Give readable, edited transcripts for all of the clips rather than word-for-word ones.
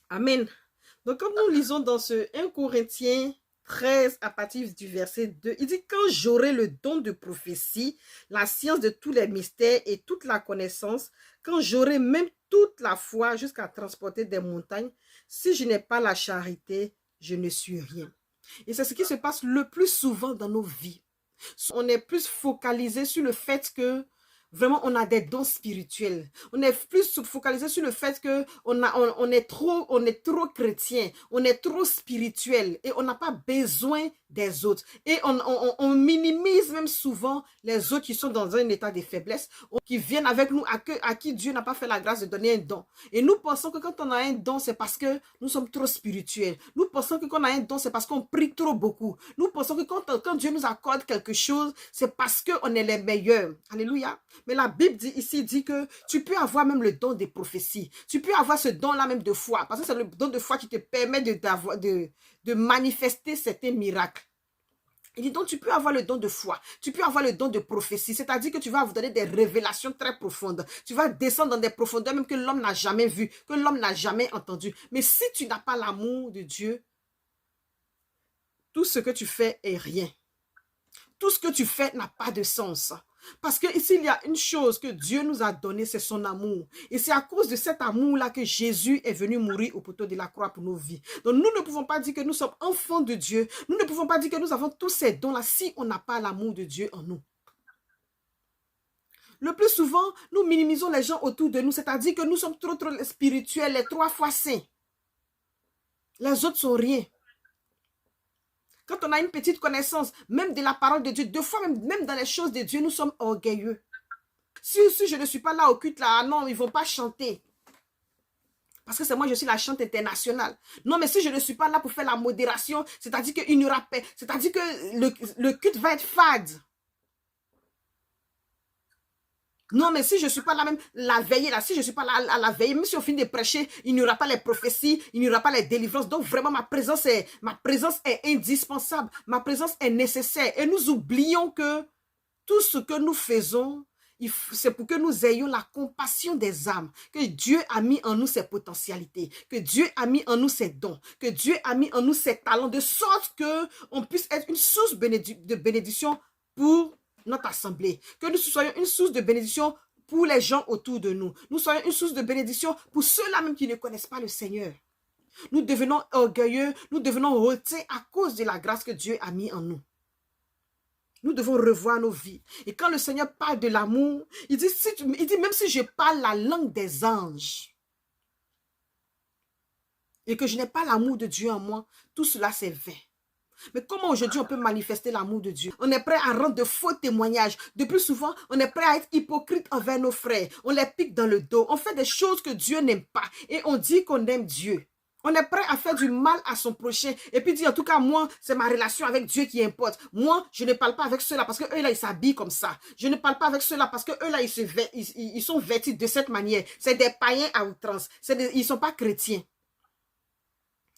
Amen. Donc, comme nous lisons dans ce 1 Corinthiens 13 à partir du verset 2, il dit: quand j'aurai le don de prophétie, la science de tous les mystères et toute la connaissance, quand j'aurai même toute la foi jusqu'à transporter des montagnes, si je n'ai pas la charité, je ne suis rien. Et c'est ce qui se passe le plus souvent dans nos vies. On est plus focalisé sur le fait que vraiment on a des dons spirituels. On est plus focalisé sur le fait que on est trop chrétien, on est trop spirituel et on n'a pas besoin des autres. Et on minimise même souvent les autres qui sont dans un état de faiblesse, qui viennent avec nous, à qui Dieu n'a pas fait la grâce de donner un don. Et nous pensons que quand on a un don, c'est parce que nous sommes trop spirituels. Nous pensons que quand on a un don, c'est parce qu'on prie trop beaucoup. Nous pensons que quand Dieu nous accorde quelque chose, c'est parce qu'on est les meilleurs. Alléluia. Mais la Bible dit ici, dit que tu peux avoir même le don des prophéties. Tu peux avoir ce don-là même de foi. Parce que c'est le don de foi qui te permet de manifester certains miracles. Il dit donc tu peux avoir le don de foi, tu peux avoir le don de prophétie, c'est-à-dire que tu vas vous donner des révélations très profondes. Tu vas descendre dans des profondeurs même que l'homme n'a jamais vues, que l'homme n'a jamais entendues. Mais si tu n'as pas l'amour de Dieu, tout ce que tu fais est rien. Tout ce que tu fais n'a pas de sens. Parce que ici, il y a une chose que Dieu nous a donnée, c'est son amour. Et c'est à cause de cet amour-là que Jésus est venu mourir au poteau de la croix pour nos vies. Donc, nous ne pouvons pas dire que nous sommes enfants de Dieu. Nous ne pouvons pas dire que nous avons tous ces dons-là si on n'a pas l'amour de Dieu en nous. Le plus souvent, nous minimisons les gens autour de nous, c'est-à-dire que nous sommes trop spirituels, les 3 fois saints. Les autres sont rien. Quand on a une petite connaissance, même de la parole de Dieu, deux fois même dans les choses de Dieu, nous sommes orgueilleux. Si je ne suis pas là au culte, là, non, ils ne vont pas chanter. Parce que c'est moi, je suis la chante internationale. Non, mais si je ne suis pas là pour faire la modération, c'est-à-dire qu'il n'y aura pas, c'est-à-dire que le culte va être fade. Non, mais si je ne suis pas là même la veille, là, si je ne suis pas là à la veille, même si on finit de prêcher, il n'y aura pas les prophéties, il n'y aura pas les délivrances. Donc vraiment, ma présence est indispensable. Ma présence est nécessaire. Et nous oublions que tout ce que nous faisons, c'est pour que nous ayons la compassion des âmes, que Dieu a mis en nous ses potentialités, que Dieu a mis en nous ses dons, que Dieu a mis en nous ses talents, de sorte qu'on puisse être une source de bénédiction pour notre assemblée, que nous soyons une source de bénédiction pour les gens autour de nous. Nous soyons une source de bénédiction pour ceux-là même qui ne connaissent pas le Seigneur. Nous devenons orgueilleux, nous devenons hautain à cause de la grâce que Dieu a mis en nous. Nous devons revoir nos vies. Et quand le Seigneur parle de l'amour, il dit même si je parle la langue des anges et que je n'ai pas l'amour de Dieu en moi, tout cela c'est vain. Mais comment aujourd'hui on peut manifester l'amour de Dieu? On est prêt à rendre de faux témoignages. De plus souvent, on est prêt à être hypocrite envers nos frères. On les pique dans le dos. On fait des choses que Dieu n'aime pas. Et on dit qu'on aime Dieu. On est prêt à faire du mal à son prochain. Et puis dire, en tout cas, moi, c'est ma relation avec Dieu qui importe. Moi, je ne parle pas avec ceux-là parce qu'eux, là, ils s'habillent comme ça. Je ne parle pas avec ceux-là parce qu'eux, là, ils sont vêtus de cette manière. C'est des païens à outrance. Ils ne sont pas chrétiens.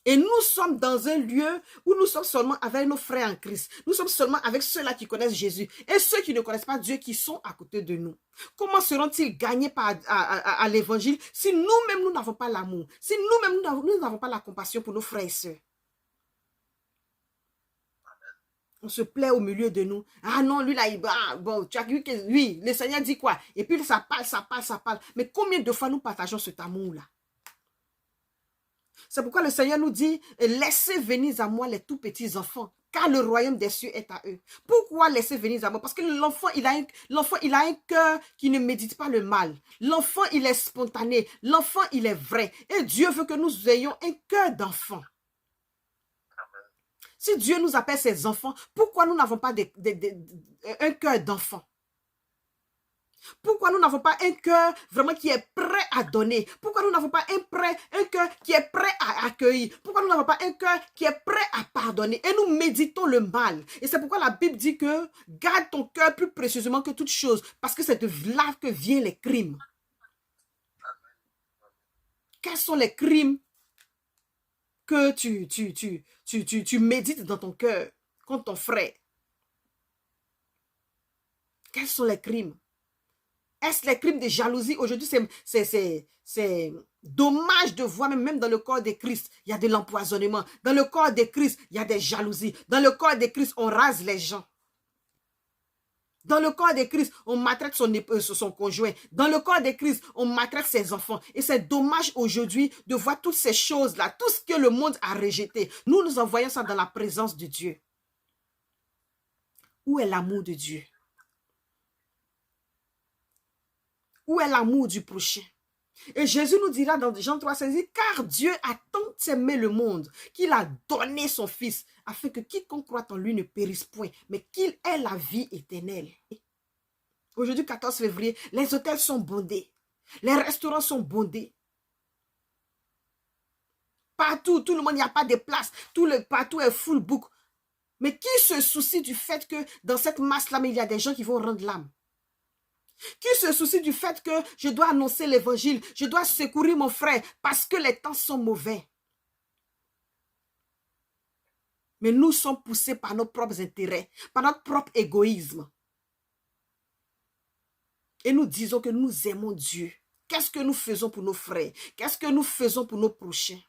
Et nous sommes dans un lieu où nous sommes seulement avec nos frères en Christ. Nous sommes seulement avec ceux-là qui connaissent Jésus et ceux qui ne connaissent pas Dieu qui sont à côté de nous. Comment seront-ils gagnés à l'évangile si nous-mêmes nous n'avons pas l'amour, si nous-mêmes nous n'avons pas la compassion pour nos frères et sœurs? On se plaît au milieu de nous. Ah non, lui là, bon, tu as vu que lui, le Seigneur dit quoi? Et puis ça parle, ça parle, ça parle. Mais combien de fois nous partageons cet amour-là? C'est pourquoi le Seigneur nous dit, laissez venir à moi les tout petits enfants, car le royaume des cieux est à eux. Pourquoi laisser venir à moi? Parce que l'enfant, il a un cœur qui ne médite pas le mal. L'enfant, il est spontané. L'enfant, il est vrai. Et Dieu veut que nous ayons un cœur d'enfant. Si Dieu nous appelle ses enfants, pourquoi nous n'avons pas un cœur d'enfant? Pourquoi nous n'avons pas un cœur vraiment qui est prêt à donner? Pourquoi nous n'avons pas un cœur qui est prêt à accueillir? Pourquoi nous n'avons pas un cœur qui est prêt à pardonner? Et nous méditons le mal. Et c'est pourquoi la Bible dit que garde ton cœur plus précieusement que toute chose, parce que c'est de là que viennent les crimes. Quels sont les crimes que tu médites dans ton cœur contre ton frère? Quels sont les crimes? Est-ce les crimes de jalousie? Aujourd'hui, c'est Dommage de voir, même dans le corps de Christ, il y a de l'empoisonnement. Dans le corps de Christ, il y a des jalousies. Dans le corps de Christ, on rase les gens. Dans le corps de Christ, on maltraite son conjoint. Dans le corps de Christ, on maltraite ses enfants. Et c'est dommage aujourd'hui de voir toutes ces choses-là, tout ce que le monde a rejeté. Nous envoyons ça dans la présence de Dieu. Où est l'amour de Dieu? Où est l'amour du prochain? Et Jésus nous dira dans Jean 3,16, car Dieu a tant aimé le monde qu'il a donné son Fils, afin que quiconque croit en lui ne périsse point, mais qu'il ait la vie éternelle. Aujourd'hui, 14 février, les hôtels sont bondés, les restaurants sont bondés. Partout, tout le monde, il n'y a pas de place, partout est full book. Mais qui se soucie du fait que dans cette masse-là, il y a des gens qui vont rendre l'âme? Qui se soucie du fait que je dois annoncer l'évangile, je dois secourir mon frère parce que les temps sont mauvais? Mais nous sommes poussés par nos propres intérêts, par notre propre égoïsme. Et nous disons que nous aimons Dieu. Qu'est-ce que nous faisons pour nos frères? Qu'est-ce que nous faisons pour nos prochains?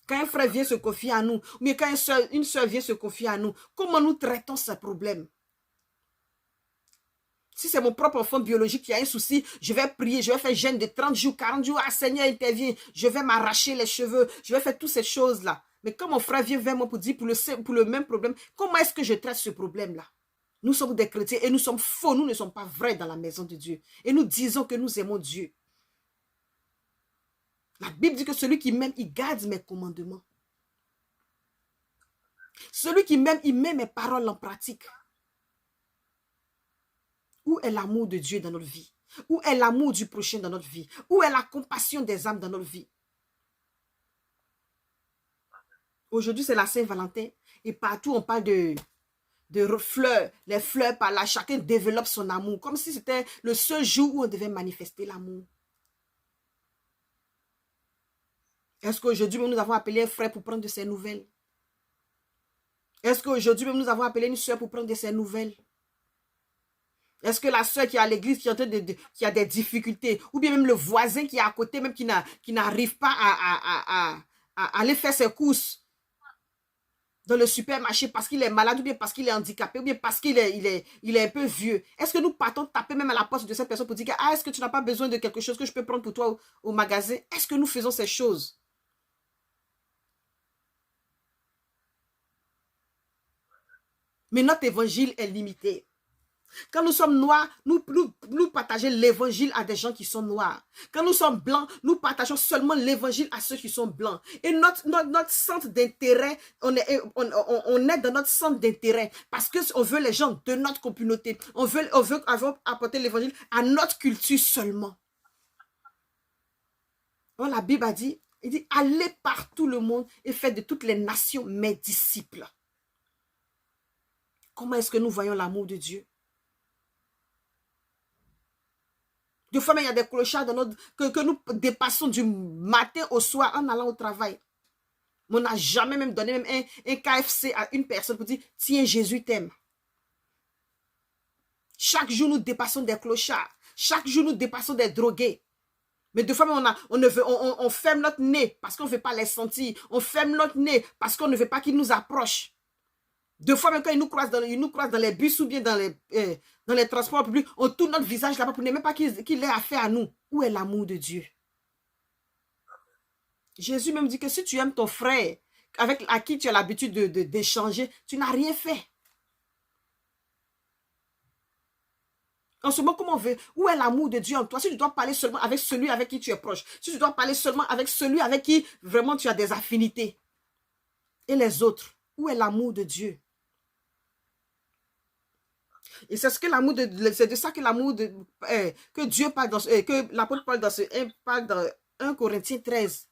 Quand un frère vient se confier à nous, ou bien quand une soeur vient se confier à nous, comment nous traitons ces problèmes? Si c'est mon propre enfant biologique qui a un souci, je vais prier, je vais faire jeûne de 30 jours, 40 jours. Ah, Seigneur, intervient. Je vais m'arracher les cheveux. Je vais faire toutes ces choses-là. Mais quand mon frère vient vers moi pour dire pour le même problème, comment est-ce que je traite ce problème-là? Nous sommes des chrétiens et nous sommes faux. Nous ne sommes pas vrais dans la maison de Dieu. Et nous disons que nous aimons Dieu. La Bible dit que celui qui m'aime, il garde mes commandements. Celui qui m'aime, il met mes paroles en pratique. Où est l'amour de Dieu dans notre vie? Où est l'amour du prochain dans notre vie? Où est la compassion des âmes dans notre vie? Aujourd'hui, c'est la Saint-Valentin. Et partout, on parle de fleurs. Les fleurs par là. Chacun développe son amour. Comme si c'était le seul jour où on devait manifester l'amour. Est-ce qu'aujourd'hui, nous avons appelé un frère pour prendre de ses nouvelles? Est-ce qu'aujourd'hui, nous avons appelé une soeur pour prendre de ses nouvelles? Est-ce que la soeur qui est à l'église, qui a des difficultés, ou bien même le voisin qui est à côté, même qui n'arrive pas à aller faire ses courses dans le supermarché parce qu'il est malade, ou bien parce qu'il est handicapé, ou bien parce qu'il est un peu vieux, est-ce que nous partons taper même à la porte de cette personne pour dire, ah, est-ce que tu n'as pas besoin de quelque chose que je peux prendre pour toi au magasin? Est-ce que nous faisons ces choses? Mais notre évangile est limité. Quand nous sommes noirs, nous partageons l'évangile à des gens qui sont noirs. Quand nous sommes blancs, nous partageons seulement l'évangile à ceux qui sont blancs. Et notre centre d'intérêt, on est dans notre centre d'intérêt parce qu'on veut les gens de notre communauté. On veut apporter l'évangile à notre culture seulement. Alors, la Bible a dit, il dit, allez par tout le monde et faites de toutes les nations mes disciples. Comment est-ce que nous voyons l'amour de Dieu? Des fois, il y a des clochards que nous dépassons du matin au soir en allant au travail. Mais on n'a jamais même donné même un KFC à une personne pour dire, tiens, Jésus t'aime. Chaque jour, nous dépassons des clochards. Chaque jour, nous dépassons des drogués. Mais des fois, on ferme notre nez parce qu'on ne veut pas les sentir. On ferme notre nez parce qu'on ne veut pas qu'ils nous approchent. Deux fois, même quand ils nous croisent dans les bus ou bien dans les transports publics, on tourne notre visage là-bas pour ne même pas qu'il ait affaire à nous. Où est l'amour de Dieu? Jésus même dit que si tu aimes ton frère, à qui tu as l'habitude d'échanger, tu n'as rien fait. En ce moment, comment on veut? Où est l'amour de Dieu en toi? Si tu dois parler seulement avec celui avec qui tu es proche, si tu dois parler seulement avec celui avec qui vraiment tu as des affinités, et les autres, où est l'amour de Dieu? Et c'est de ça que l'amour que Dieu parle que l'apôtre parle dans 1 Corinthiens 13.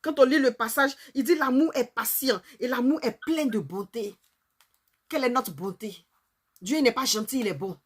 Quand on lit le passage, il dit l'amour est patient et l'amour est plein de bonté. Quelle est notre bonté? Dieu n'est pas gentil, il est bon.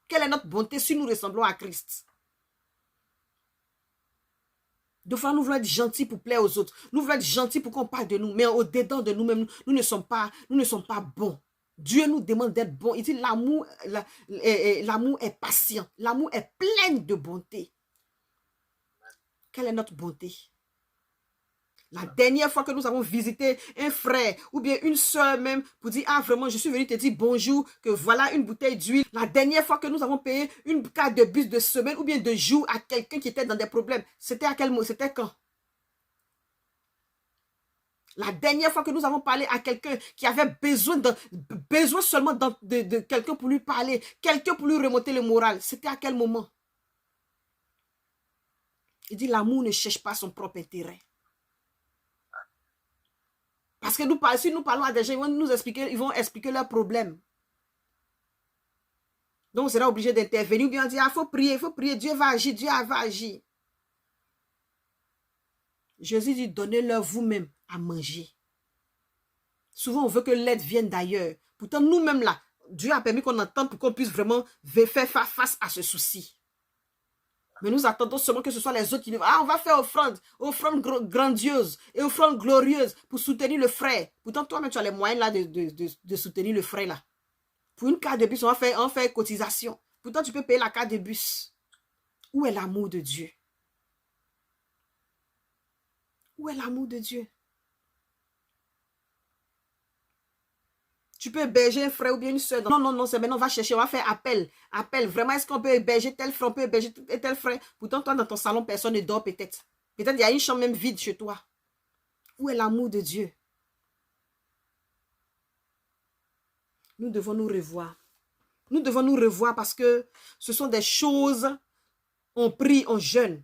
Quelle est notre bonté si nous ressemblons à Christ? Deux fois, nous voulons être gentils pour plaire aux autres. Nous voulons être gentils pour qu'on parle de nous. Mais au-dedans de nous-mêmes, nous ne sommes pas bons. Dieu nous demande d'être bons. Il dit l'amour est patient. L'amour est plein de bonté. Quelle est notre bonté? La dernière fois que nous avons visité un frère ou bien une soeur même pour dire, ah vraiment, je suis venu te dire bonjour, que voilà une bouteille d'huile. La dernière fois que nous avons payé une carte de bus de semaine ou bien de jour à quelqu'un qui était dans des problèmes, c'était à quel mot? C'était quand? La dernière fois que nous avons parlé à quelqu'un qui avait besoin seulement de quelqu'un pour lui parler, quelqu'un pour lui remonter le moral, c'était à quel moment? Il dit, l'amour ne cherche pas son propre intérêt. Parce que si nous parlons à des gens, ils vont expliquer leurs problèmes. Donc, on sera obligé d'intervenir. Bien dire, il faut prier, Dieu va agir, Dieu va agir. Jésus dit, donnez-leur vous-même à manger. Souvent, on veut que l'aide vienne d'ailleurs. Pourtant, nous-mêmes là, Dieu a permis qu'on entende pour qu'on puisse vraiment faire face à ce souci. Mais nous attendons seulement que ce soit les autres qui disent, ah, on va faire offrande grandiose et offrande glorieuse pour soutenir le frère. Pourtant, toi-même, tu as les moyens là de soutenir le frère là. Pour une carte de bus, on fait cotisation. Pourtant, tu peux payer la carte de bus. Où est l'amour de Dieu? Où est l'amour de Dieu? Tu peux héberger un frère ou bien une soeur. Non, c'est maintenant, on va chercher, on va faire appel. Appel, vraiment, est-ce qu'on peut héberger tel frère, on peut héberger tel frère? Pourtant, toi, dans ton salon, personne ne dort peut-être. Peut-être il y a une chambre même vide chez toi. Où est l'amour de Dieu? Nous devons nous revoir. Nous devons nous revoir parce que ce sont des choses, on prie, on jeûne.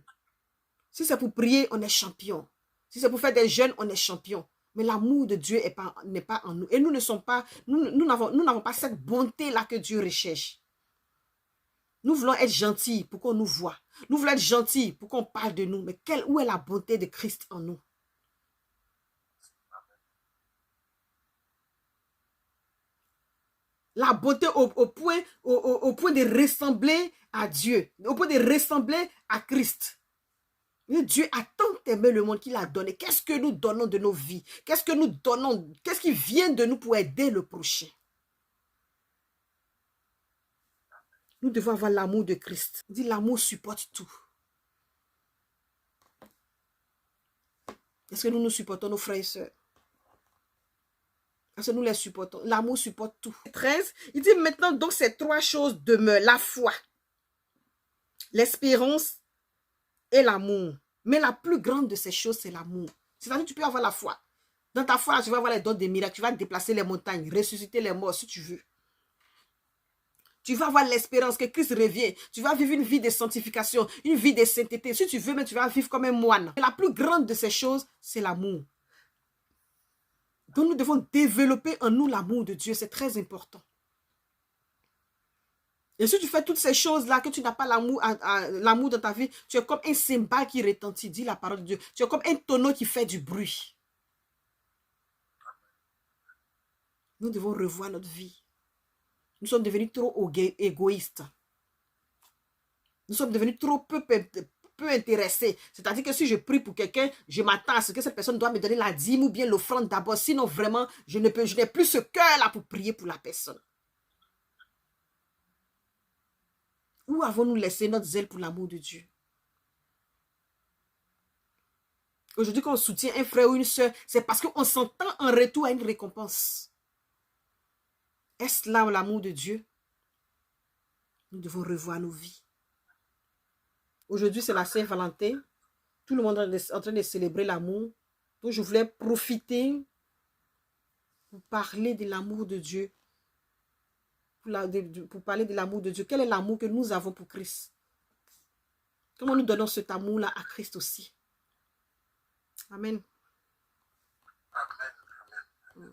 Si c'est pour prier, on est champion. Si c'est pour faire des jeûnes, on est champion. Mais l'amour de Dieu n'est pas en nous. Et nous n'avons pas cette bonté-là que Dieu recherche. Nous voulons être gentils pour qu'on nous voit. Nous voulons être gentils pour qu'on parle de nous. Mais où est la bonté de Christ en nous? La beauté au point de ressembler à Dieu. Au point de ressembler à Christ. Dieu a tant aimé le monde qu'il a donné. Qu'est-ce que nous donnons de nos vies? Qu'est-ce que nous donnons? Qu'est-ce qui vient de nous pour aider le prochain? Nous devons avoir l'amour de Christ. Il dit l'amour supporte tout. Est-ce que nous supportons nos frères et sœurs? Est-ce que nous les supportons? L'amour supporte tout. 13, il dit maintenant donc ces trois choses demeurent. La foi, l'espérance et l'amour. Mais la plus grande de ces choses, c'est l'amour. C'est-à-dire que tu peux avoir la foi. Dans ta foi, tu vas avoir les dons des miracles. Tu vas déplacer les montagnes, ressusciter les morts si tu veux. Tu vas avoir l'espérance que Christ revient. Tu vas vivre une vie de sanctification, une vie de sainteté. Si tu veux, mais tu vas vivre comme un moine. Et la plus grande de ces choses, c'est l'amour. Donc nous devons développer en nous l'amour de Dieu. C'est très important. Et si tu fais toutes ces choses-là, que tu n'as pas l'amour dans ta vie, tu es comme un cymbale qui retentit, dit la parole de Dieu. Tu es comme un tonneau qui fait du bruit. Nous devons revoir notre vie. Nous sommes devenus trop égoïstes. Nous sommes devenus trop peu intéressés. C'est-à-dire que si je prie pour quelqu'un, je m'attends à ce que cette personne doit me donner la dîme ou bien l'offrande d'abord. Sinon, vraiment, je n'ai plus ce cœur-là pour prier pour la personne. Où avons-nous laissé notre zèle pour l'amour de Dieu? Aujourd'hui, quand on soutient un frère ou une soeur, c'est parce qu'on s'entend en retour à une récompense. Est-ce là l'amour de Dieu? Nous devons revoir nos vies. Aujourd'hui, c'est la Saint-Valentin. Tout le monde est en train de célébrer l'amour. Donc, je voulais profiter pour parler de l'amour de Dieu. Pour parler de l'amour de Dieu. Quel est l'amour que nous avons pour Christ? Comment nous donnons cet amour-là à Christ aussi? Amen. Amen.